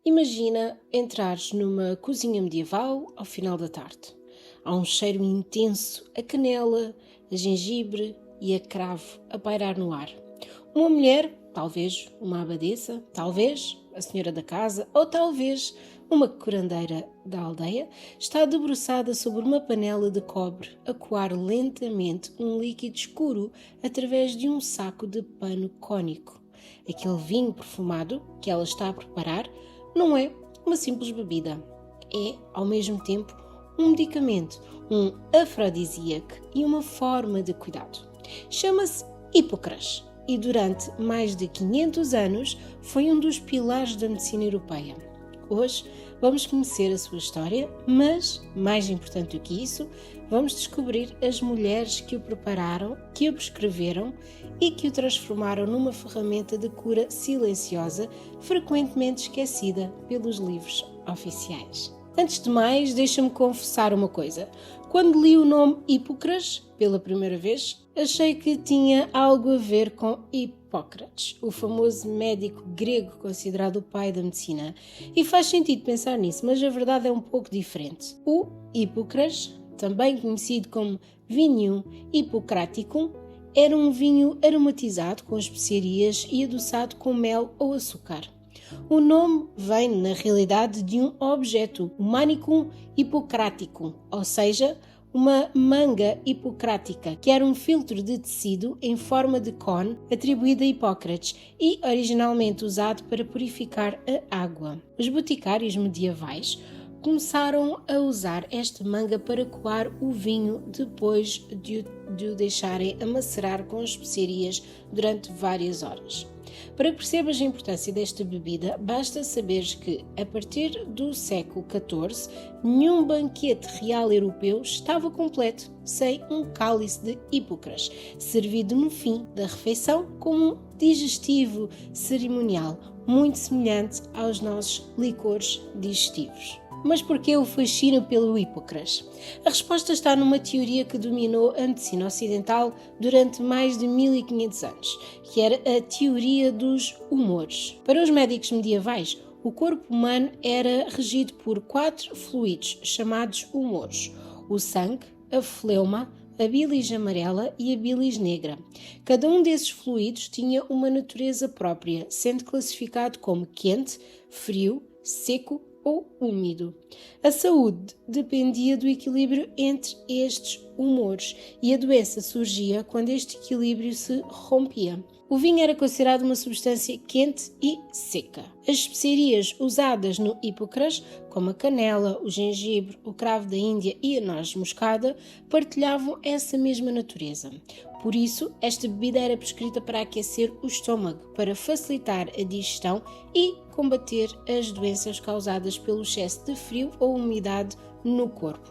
Imagina entrares numa cozinha medieval ao final da tarde. Há um cheiro intenso a canela, a gengibre e a cravo a pairar no ar. Uma mulher, talvez uma abadesa, talvez a senhora da casa ou talvez uma curandeira da aldeia, está debruçada sobre uma panela de cobre a coar lentamente um líquido escuro através de um saco de pano cônico. Aquele vinho perfumado que ela está a preparar não é uma simples bebida. É, ao mesmo tempo, um medicamento, um afrodisíaco e uma forma de cuidado. Chama-se Hipocras e durante mais de 500 anos foi um dos pilares da medicina europeia. Hoje vamos conhecer a sua história, mas, mais importante do que isso, vamos descobrir as mulheres que o prepararam, que o prescreveram e que o transformaram numa ferramenta de cura silenciosa, frequentemente esquecida pelos livros oficiais. Antes de mais, deixa-me confessar uma coisa. Quando li o nome Hipocras pela primeira vez, achei que tinha algo a ver com Hipócrates, o famoso médico grego considerado o pai da medicina. E faz sentido pensar nisso, mas a verdade é um pouco diferente. O Hipocras, também conhecido como Vinum Hippocraticum, era um vinho aromatizado com especiarias e adoçado com mel ou açúcar. O nome vem, na realidade, de um objeto, o Manicum Hippocraticum, ou seja, uma manga hipocrática, que era um filtro de tecido em forma de cone atribuído a Hipócrates e originalmente usado para purificar a água. Os boticários medievais começaram a usar esta manga para coar o vinho depois de o deixarem a macerar com especiarias durante várias horas. Para que percebas a importância desta bebida, basta saberes que, a partir do século XIV, nenhum banquete real europeu estava completo sem um cálice de Hipocras, servido no fim da refeição como um digestivo cerimonial, muito semelhante aos nossos licores digestivos. Mas porquê o fascínio pelo Hipocras? A resposta está numa teoria que dominou a medicina ocidental durante mais de 1500 anos, que era a teoria dos humores. Para os médicos medievais, o corpo humano era regido por 4 fluidos chamados humores: o sangue, a fleuma, a bilis amarela e a bilis negra. Cada um desses fluidos tinha uma natureza própria, sendo classificado como quente, frio, seco ou úmido. A saúde dependia do equilíbrio entre estes humores e a doença surgia quando este equilíbrio se rompia. O vinho era considerado uma substância quente e seca. As especiarias usadas no Hipocras, como a canela, o gengibre, o cravo da Índia e a noz moscada, partilhavam essa mesma natureza. Por isso, esta bebida era prescrita para aquecer o estômago, para facilitar a digestão e combater as doenças causadas pelo excesso de frio ou umidade no corpo.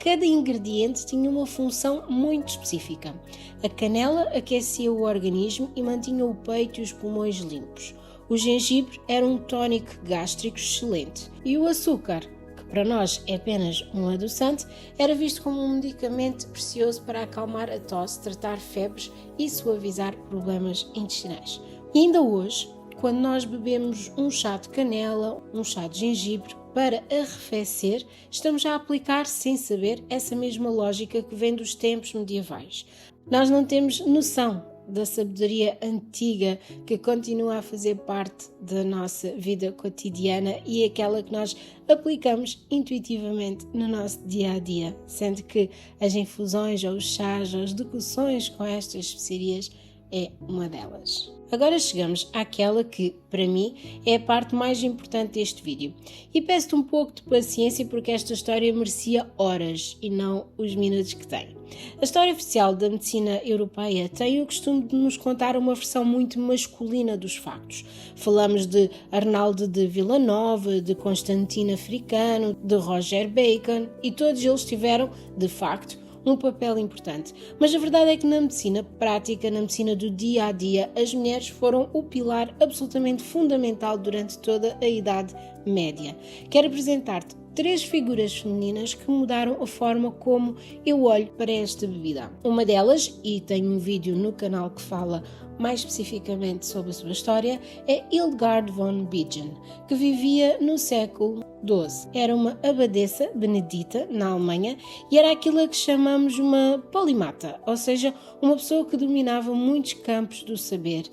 Cada ingrediente tinha uma função muito específica. A canela aquecia o organismo e mantinha o peito e os pulmões limpos. O gengibre era um tónico gástrico excelente. E o açúcar, que para nós é apenas um adoçante, era visto como um medicamento precioso para acalmar a tosse, tratar febres e suavizar problemas intestinais. E ainda hoje, quando nós bebemos um chá de canela, um chá de gengibre, para arrefecer, estamos a aplicar, sem saber, essa mesma lógica que vem dos tempos medievais. Nós não temos noção da sabedoria antiga que continua a fazer parte da nossa vida cotidiana e aquela que nós aplicamos intuitivamente no nosso dia-a-dia, sendo que as infusões ou os chás ou as decocções com estas especiarias é uma delas. Agora chegamos àquela que, para mim, é a parte mais importante deste vídeo. E peço-te um pouco de paciência porque esta história merecia horas e não os minutos que tem. A história oficial da medicina europeia tem o costume de nos contar uma versão muito masculina dos factos. Falamos de Arnaldo de Villanova, de Constantino Africano, de Roger Bacon e todos eles tiveram, de facto, um papel importante. Mas a verdade é que na medicina prática, na medicina do dia-a-dia, as mulheres foram o pilar absolutamente fundamental durante toda a Idade Média. Quero apresentar-te 3 figuras femininas que mudaram a forma como eu olho para esta bebida. Uma delas, e tenho um vídeo no canal que fala mais especificamente sobre a sua história, é Hildegard von Bingen, que vivia no século XII. Era uma abadesa benedita na Alemanha e era aquilo a que chamamos uma polimata, ou seja, uma pessoa que dominava muitos campos do saber.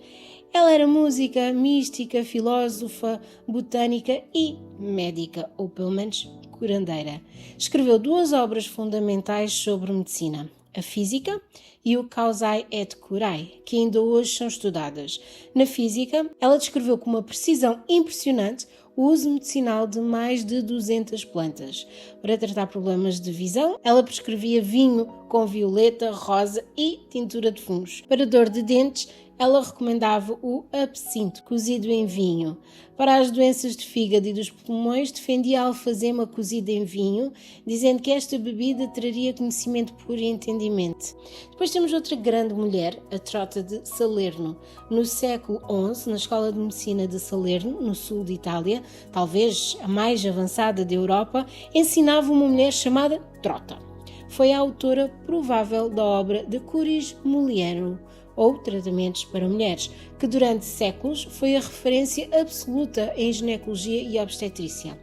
Ela era música, mística, filósofa, botânica e médica, ou pelo menos curandeira. Escreveu 2 obras fundamentais sobre medicina: a Física e o Causae et Curae, que ainda hoje são estudadas. Na Física, ela descreveu com uma precisão impressionante o uso medicinal de mais de 200 plantas. Para tratar problemas de visão, ela prescrevia vinho com violeta, rosa e tintura de fungos. Para dor de dentes, ela recomendava o absinto, cozido em vinho. Para as doenças de fígado e dos pulmões, defendia a alfazema cozida em vinho, dizendo que esta bebida traria conhecimento puro e entendimento. Depois temos outra grande mulher, a Trota de Salerno. No século XI, na Escola de Medicina de Salerno, no sul de Itália, talvez a mais avançada da Europa, ensinava uma mulher chamada Trota. Foi a autora provável da obra de Curis Muliano, ou Tratamentos para Mulheres, que durante séculos foi a referência absoluta em ginecologia e obstetrícia.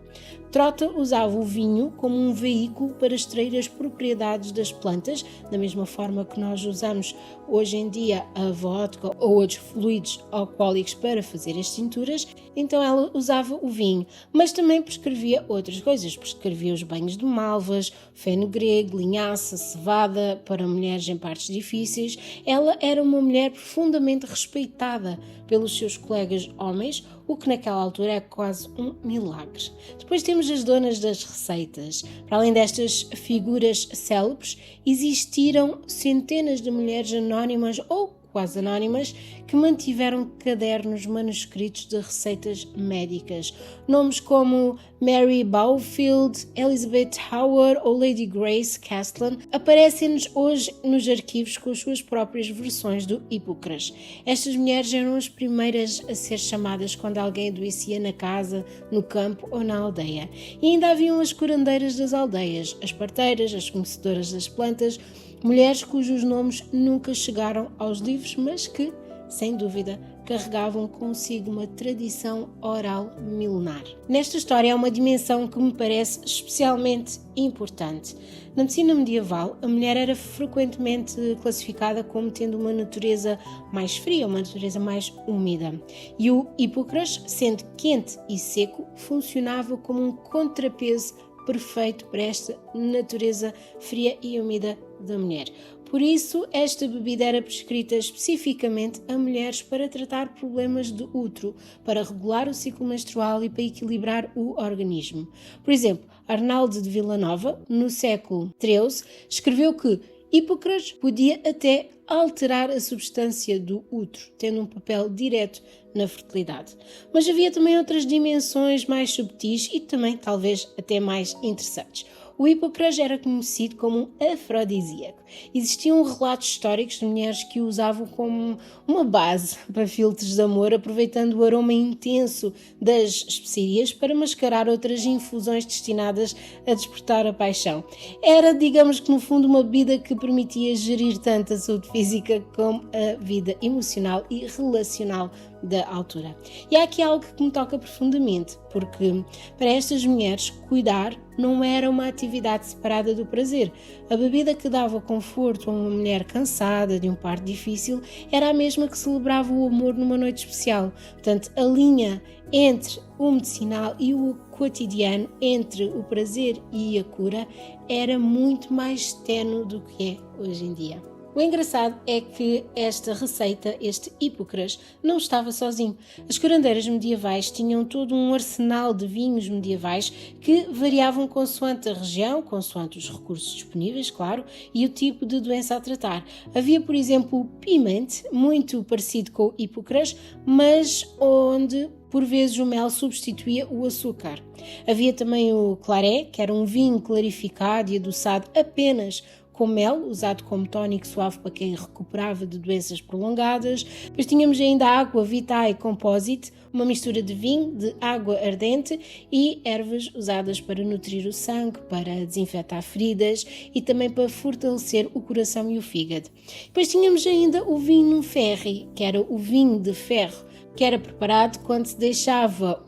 Trota usava o vinho como um veículo para extrair as propriedades das plantas, da mesma forma que nós usamos hoje em dia a vodka ou outros fluidos alcoólicos para fazer as tinturas. Então ela usava o vinho, mas também prescrevia outras coisas. Prescrevia os banhos de malvas, fenogreco, linhaça, cevada para mulheres em partos difíceis. Ela era uma mulher profundamente respeitada pelos seus colegas homens, o que naquela altura é quase um milagre. Depois temos as donas das receitas. Para além destas figuras célebres, existiram centenas de mulheres anónimas ou quase anónimas que mantiveram cadernos manuscritos de receitas médicas. Nomes como Mary Baufield, Elizabeth Howard ou Lady Grace Castleton aparecem-nos hoje nos arquivos com as suas próprias versões do Hipócrates. Estas mulheres eram as primeiras a ser chamadas quando alguém adoecia na casa, no campo ou na aldeia. E ainda haviam as curandeiras das aldeias, as parteiras, as conhecedoras das plantas, mulheres cujos nomes nunca chegaram aos livros, mas que, sem dúvida, carregavam consigo uma tradição oral milenar. Nesta história há uma dimensão que me parece especialmente importante. Na medicina medieval, a mulher era frequentemente classificada como tendo uma natureza mais fria, uma natureza mais úmida. E o Hipócrates, sendo quente e seco, funcionava como um contrapeso perfeito para esta natureza fria e úmida da mulher. Por isso, esta bebida era prescrita especificamente a mulheres para tratar problemas de útero, para regular o ciclo menstrual e para equilibrar o organismo. Por exemplo, Arnaldo de Villanova, no século XIII, escreveu que Hipócrates podia até alterar a substância do útero, tendo um papel direto na fertilidade. Mas havia também outras dimensões mais subtis e também talvez até mais interessantes. O Hipócrates era conhecido como um afrodisíaco. Existiam relatos históricos de mulheres que o usavam como uma base para filtros de amor, aproveitando o aroma intenso das especiarias para mascarar outras infusões destinadas a despertar a paixão. Era, digamos que no fundo, uma bebida que permitia gerir tanto a saúde física como a vida emocional e relacional da altura. E há aqui algo que me toca profundamente, porque para estas mulheres cuidar não era uma atividade separada do prazer. A bebida que dava conforto a uma mulher cansada de um parto difícil era a mesma que celebrava o amor numa noite especial. Portanto, a linha entre o medicinal e o cotidiano, entre o prazer e a cura, era muito mais ténue do que é hoje em dia. O engraçado é que esta receita, este Hipócrates, não estava sozinho. As curandeiras medievais tinham todo um arsenal de vinhos medievais que variavam consoante a região, consoante os recursos disponíveis, claro, e o tipo de doença a tratar. Havia, por exemplo, o Piment, muito parecido com o Hipócrates, mas onde por vezes o mel substituía o açúcar. Havia também o Claret, que era um vinho clarificado e adoçado apenas com mel, usado como tónico suave para quem recuperava de doenças prolongadas. Depois tínhamos ainda a água Vitae Composite, uma mistura de vinho, de água ardente e ervas usadas para nutrir o sangue, para desinfetar feridas e também para fortalecer o coração e o fígado. Depois tínhamos ainda o vinho ferri, que era o vinho de ferro, que era preparado quando se deixava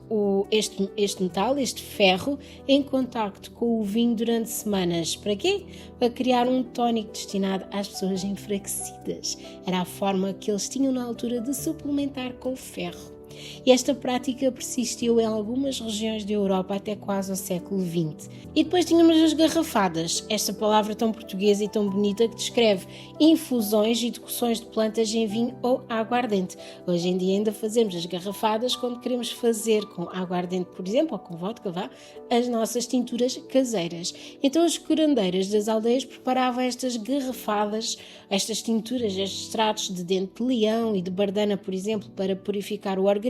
este metal, este ferro, em contacto com o vinho durante semanas. Para quê? Para criar um tónico destinado às pessoas enfraquecidas. Era a forma que eles tinham na altura de suplementar com ferro. E esta prática persistiu em algumas regiões da Europa até quase ao século XX. E depois tínhamos as garrafadas, esta palavra tão portuguesa e tão bonita que descreve infusões e decocções de plantas em vinho ou aguardente. Hoje em dia ainda fazemos as garrafadas quando queremos fazer com aguardente, por exemplo, ou com vodka, as nossas tinturas caseiras. Então as curandeiras das aldeias preparavam estas garrafadas, estas tinturas, estes extratos de dente de leão e de bardana, por exemplo, para purificar o organismo.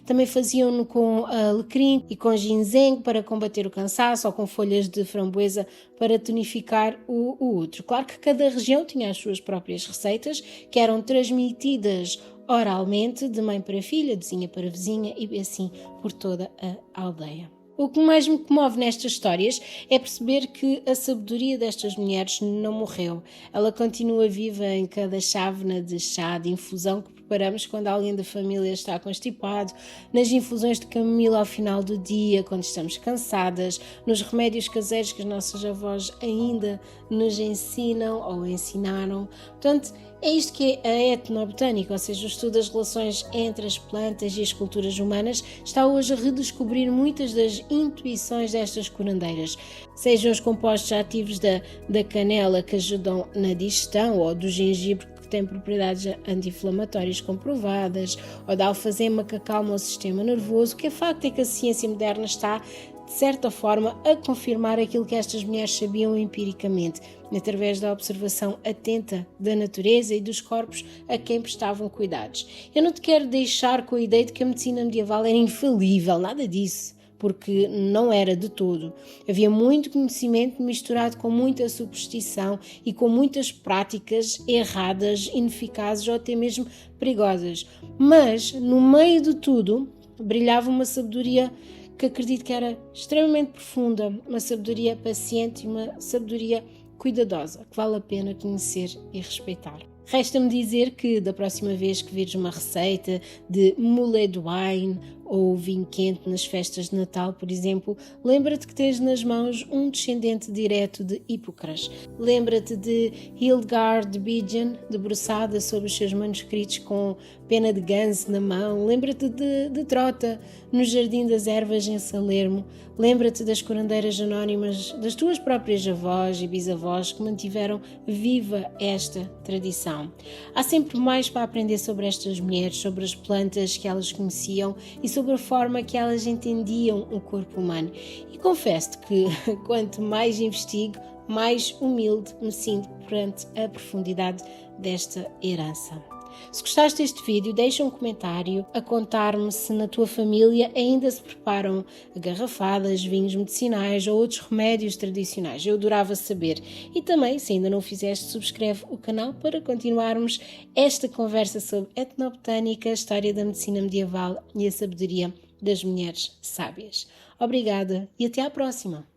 Também faziam-no com alecrim e com ginseng para combater o cansaço ou com folhas de framboesa para tonificar o útero. Claro que cada região tinha as suas próprias receitas que eram transmitidas oralmente de mãe para filha, de vizinha para vizinha e assim por toda a aldeia. O que mais me comove nestas histórias é perceber que a sabedoria destas mulheres não morreu. Ela continua viva em cada chávena de chá, de infusão que preparamos quando alguém da família está constipado, nas infusões de camomila ao final do dia, quando estamos cansadas, nos remédios caseiros que as nossas avós ainda nos ensinam ou ensinaram. Portanto, é isto que é a etnobotânica, ou seja, o estudo das relações entre as plantas e as culturas humanas, está hoje a redescobrir muitas das intuições destas curandeiras, sejam os compostos ativos da canela que ajudam na digestão ou do gengibre que tem propriedades anti-inflamatórias comprovadas, ou da alfazema que acalma o sistema nervoso. O que é facto é que a ciência moderna está, de certa forma, a confirmar aquilo que estas mulheres sabiam empiricamente, através da observação atenta da natureza e dos corpos a quem prestavam cuidados. Eu não te quero deixar com a ideia de que a medicina medieval era infalível, nada disso, porque não era de todo. Havia muito conhecimento misturado com muita superstição e com muitas práticas erradas, ineficazes ou até mesmo perigosas. Mas, no meio de tudo, brilhava uma sabedoria que acredito que era extremamente profunda, uma sabedoria paciente e uma sabedoria cuidadosa, que vale a pena conhecer e respeitar. Resta-me dizer que da próxima vez que vires uma receita de moulin de wine ou vinho quente nas festas de Natal, por exemplo, lembra-te que tens nas mãos um descendente direto de Hipócrates. Lembra-te de Hildegard de Bingen, debruçada sobre os seus manuscritos com pena de ganso na mão. Lembra-te de Trota, no Jardim das Ervas em Salermo. Lembra-te das curandeiras anónimas, das tuas próprias avós e bisavós que mantiveram viva esta tradição. Há sempre mais para aprender sobre estas mulheres, sobre as plantas que elas conheciam e sobre a forma que elas entendiam o corpo humano. E confesso-te que quanto mais investigo, mais humilde me sinto perante a profundidade desta herança. Se gostaste deste vídeo, deixa um comentário a contar-me se na tua família ainda se preparam garrafadas, vinhos medicinais ou outros remédios tradicionais. Eu adorava saber. E também, se ainda não o fizeste, subscreve o canal para continuarmos esta conversa sobre etnobotânica, a história da medicina medieval e a sabedoria das mulheres sábias. Obrigada e até à próxima!